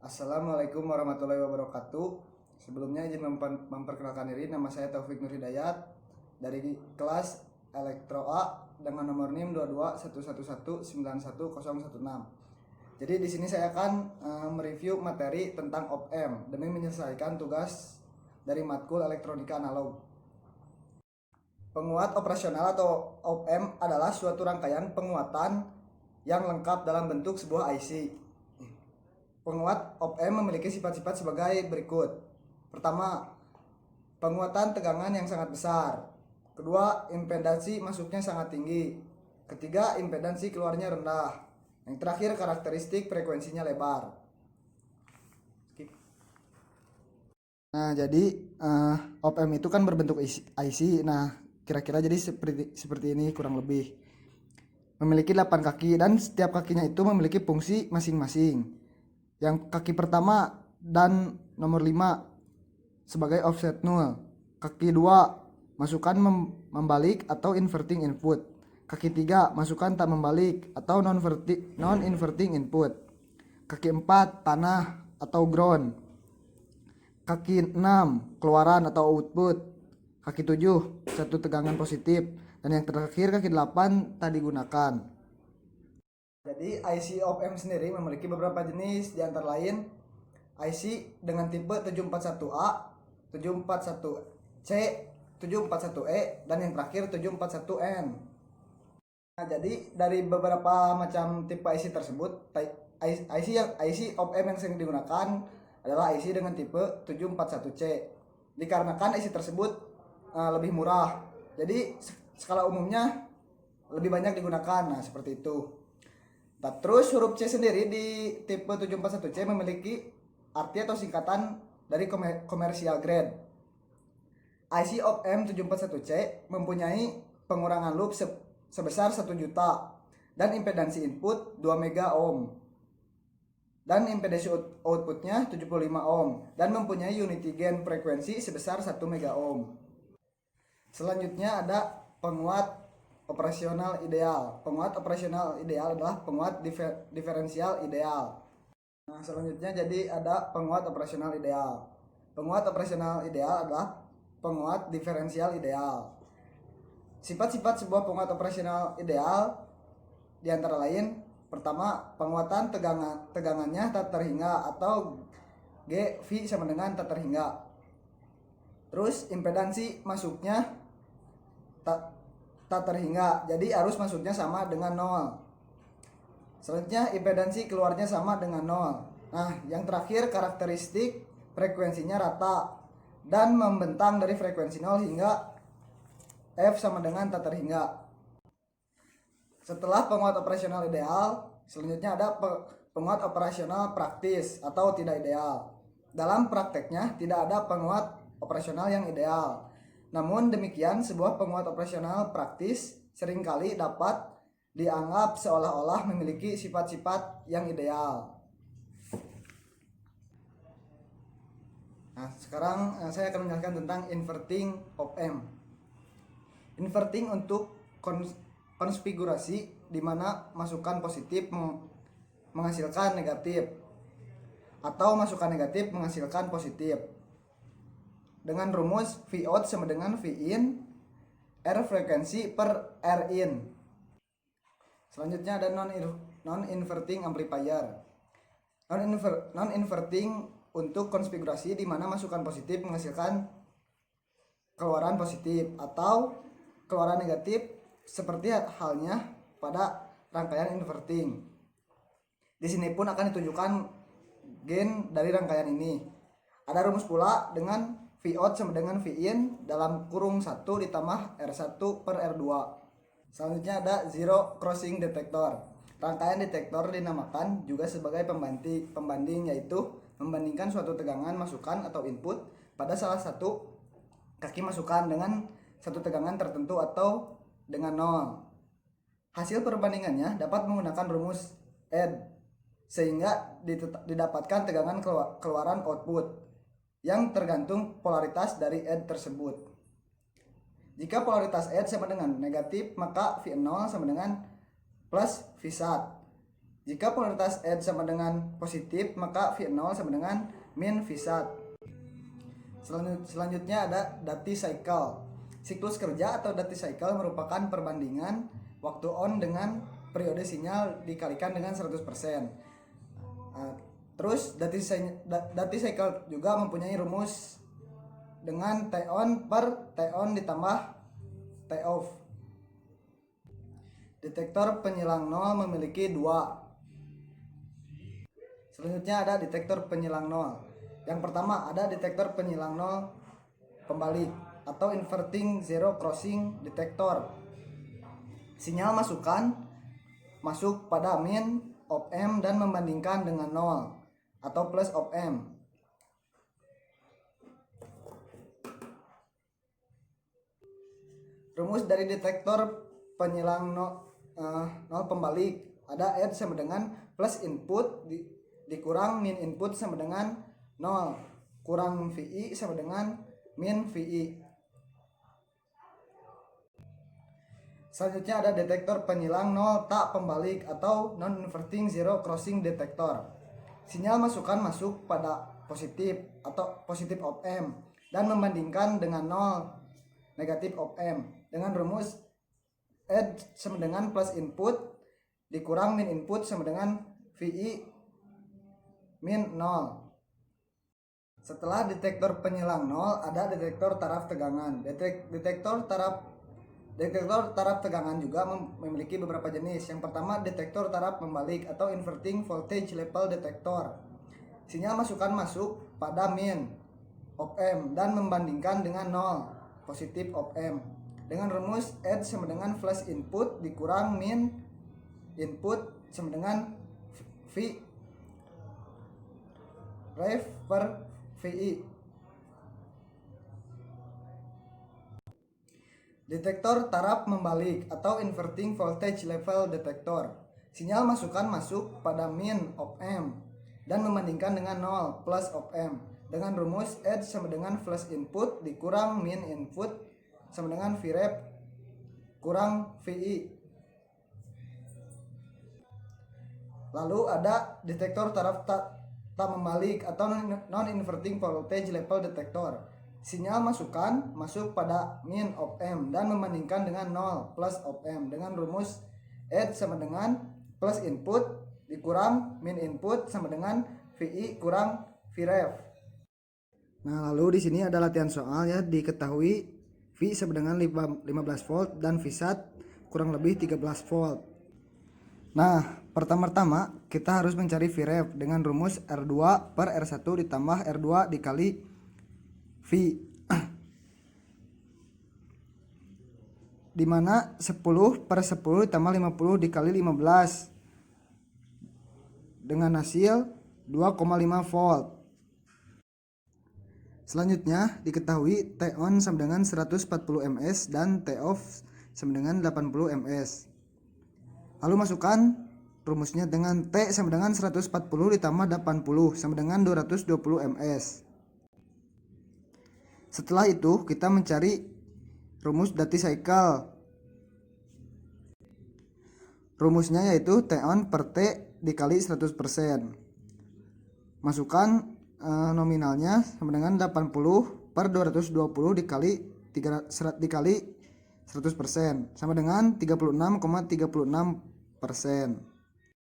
Assalamualaikum warahmatullahi wabarakatuh. Sebelumnya izin memperkenalkan diri, nama saya Taufik Nur Hidayat dari kelas Elektro A dengan nomor NIM 22111911016. Jadi di sini saya akan mereview materi tentang op-amp demi menyelesaikan tugas dari matkul elektronika analog. Penguat operasional atau op-amp adalah suatu rangkaian penguatan yang lengkap dalam bentuk sebuah IC. Penguat op-amp memiliki sifat-sifat sebagai berikut. Pertama, penguatan tegangan yang sangat besar. Kedua, impedansi masuknya sangat tinggi. Ketiga, impedansi keluarnya rendah. Yang terakhir, karakteristik frekuensinya lebar. Nah, jadi op-amp itu kan berbentuk IC. Nah, kira-kira jadi seperti ini kurang lebih. Memiliki 8 kaki dan setiap kakinya itu memiliki fungsi masing-masing. Yang kaki pertama dan nomor 5 sebagai offset 0. Kaki 2 masukkan membalik atau inverting input. Kaki 3 masukkan tak membalik atau non-inverting input. Kaki 4 tanah atau ground. Kaki 6 keluaran atau output. Kaki 7 satu tegangan positif. Dan yang terakhir kaki 8 tak digunakan. Jadi IC op-amp sendiri memiliki beberapa jenis, di antara lain IC dengan tipe 741A, 741C, 741E, dan yang terakhir 741N. Nah, jadi dari beberapa macam tipe IC tersebut, IC op-amp yang sering digunakan adalah IC dengan tipe 741C. Dikarenakan IC tersebut lebih murah, jadi skala umumnya lebih banyak digunakan. Nah, seperti itu. Nah, terus huruf C sendiri di tipe 741C memiliki arti atau singkatan dari commercial grade. IC op-amp 741C mempunyai pengurangan loop sebesar 1 juta dan impedansi input 2 mega ohm. Dan impedansi outputnya 75 ohm dan mempunyai unity gain frekuensi sebesar 1 mega ohm. Selanjutnya ada penguat operasional ideal. Penguat operasional ideal adalah penguat diferensial ideal. Nah, selanjutnya jadi ada penguat operasional ideal. Penguat operasional ideal adalah penguat diferensial ideal. Sifat-sifat sebuah penguat operasional ideal di antara lain, pertama, penguatan tegangannya tak terhingga atau GV sama dengan tak terhingga. Terus impedansi masuknya tak terhingga, jadi arus masuknya sama dengan 0. Selanjutnya impedansi keluarnya sama dengan 0. Nah, yang terakhir karakteristik frekuensinya rata dan membentang dari frekuensi 0 hingga F sama dengan tak terhingga. Setelah penguat operasional ideal, selanjutnya ada penguat operasional praktis atau tidak ideal. Dalam prakteknya tidak ada penguat operasional yang ideal. Namun demikian, sebuah penguat operasional praktis seringkali dapat dianggap seolah-olah memiliki sifat-sifat yang ideal. Nah, sekarang saya akan menjelaskan tentang inverting op-amp. Inverting untuk konfigurasi di mana masukan positif menghasilkan negatif atau masukan negatif menghasilkan positif. Dengan rumus V out sama dengan V in R frekuensi per R in. Selanjutnya ada non-inverting amplifier. Non-inverting untuk konfigurasi di mana masukan positif menghasilkan keluaran positif atau keluaran negatif seperti halnya pada rangkaian inverting. Di sini pun akan ditunjukkan gain dari rangkaian ini. Ada rumus pula dengan V out sama dengan V in dalam kurung 1 ditambah R1 per R2. Selanjutnya ada zero crossing detector. Rangkaian detektor dinamakan juga sebagai pembanding, yaitu membandingkan suatu tegangan masukan atau input pada salah satu kaki masukan dengan satu tegangan tertentu atau dengan 0. Hasil perbandingannya dapat menggunakan rumus add sehingga didapatkan tegangan keluaran output yang tergantung polaritas dari add tersebut. Jika polaritas add sama dengan negatif, maka V0 sama dengan plus V sat. Jika polaritas edge sama dengan positif, maka V0 sama dengan min V1. Selanjutnya ada Dati cycle. Siklus kerja atau Dati cycle merupakan perbandingan waktu on dengan periode sinyal dikalikan dengan 100%. Terus Dati cycle juga mempunyai rumus dengan T on per T on ditambah T off. Detektor penyilang nol memiliki 2. Selanjutnya ada detektor penyilang nol. Yang pertama ada detektor penyilang nol pembalik atau inverting zero crossing detector. Sinyal masuk pada min op M dan membandingkan dengan 0 atau plus op M. Rumus dari detektor penyilang nol pembalik ada edge sama dengan plus input dikurang min input sama dengan 0 kurang VI sama dengan min VI. Selanjutnya ada detektor penyilang nol tak pembalik atau non-inverting zero crossing detector. Sinyal masuk pada positif atau positif op M dan membandingkan dengan 0 negatif op M dengan rumus edge sama dengan plus input dikurang min input sama dengan VI min 0. Setelah detektor penyilang 0 ada detektor taraf tegangan. Detektor taraf tegangan juga memiliki beberapa jenis. Yang pertama detektor taraf membalik atau inverting voltage level detector. Sinyal masuk pada min op M dan membandingkan dengan 0 positif op M dengan rumus edge sama dengan flash input dikurang min input sama dengan V ref per VI. Detektor taraf membalik atau inverting voltage level detector. Sinyal masuk pada min op M dan membandingkan dengan 0 plus op M dengan rumus edge sama dengan flash input dikurang min input sama dengan Vref kurang VI. Lalu ada detektor taraf tak membalik atau non-inverting voltage level detector. Sinyal masuk pada min op M dan membandingkan dengan 0 plus op M dengan rumus edge sama dengan plus input dikurang min input sama dengan VI kurang Vref. Nah, lalu di sini ada latihan soal ya, diketahui V sama dengan 15 volt dan V1 kurang lebih 13 volt. Nah, pertama-tama kita harus mencari Vref dengan rumus R2 per R1 ditambah R2 dikali V. Dimana 10 per 10 ditambah 50 dikali 15 dengan hasil 2,5 volt. Selanjutnya diketahui T on sama dengan 140 ms dan T off sama dengan 80 ms. Lalu masukkan rumusnya dengan T sama dengan 140 ditambah 80 sama dengan 220 ms. Setelah itu kita mencari rumus Dati cycle. Rumusnya yaitu T on per T dikali 100%. Masukkan nominalnya sama dengan 80 per 220 dikali 100% sama dengan 36,36%.